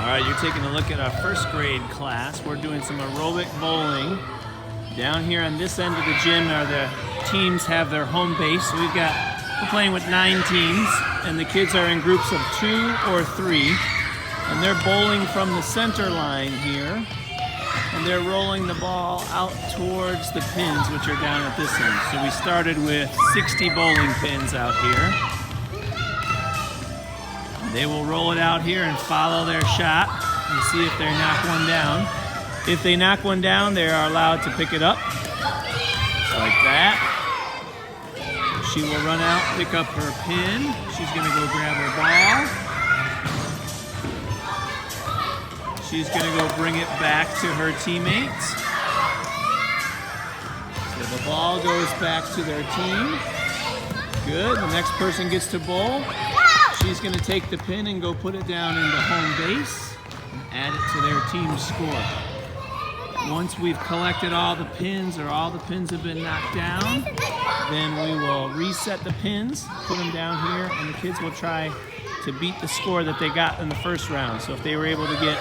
All right, you're taking a look at our first grade class. We're doing some aerobic bowling. Down here on this end of the gym are the teams have their home base. So we're playing with 9 teams, and the kids are in groups of 2 or 3. And they're bowling from the center line here. And they're rolling the ball out towards the pins, which are down at this end. So we started with 60 bowling pins out here. They will roll it out here and follow their shot and see if they knock one down. If they knock one down, they are allowed to pick it up, just like that. She will run out, pick up her pin. She's going to go grab her ball. She's going to go bring it back to her teammates. So the ball goes back to their team. Good. The next person gets to bowl. She's going to take the pin and go put it down into home base and add it to their team's score. Once we've collected all the pins, or all the pins have been knocked down, then we will reset the pins, put them down here, and the kids will try to beat the score that they got in the first round. So if they were able to get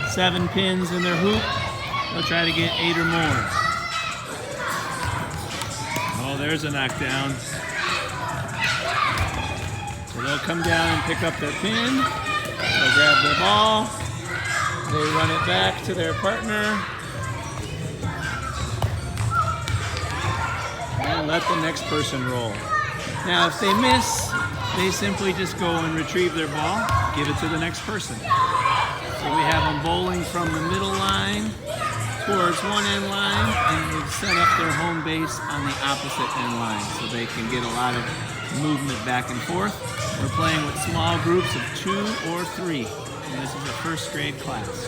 7 pins in their hoop, they'll try to get 8 or more. Oh, there's a knockdown. So they'll come down and pick up their pin, they'll grab their ball, they run it back to their partner, and let the next person roll. Now if they miss, they simply just go and retrieve their ball, give it to the next person. So we have them bowling from the middle line towards one end line, and we've set up their home base on the opposite end line so they can get a lot of movement back and forth. We're playing with small groups of 2 or 3, and this is a first grade class.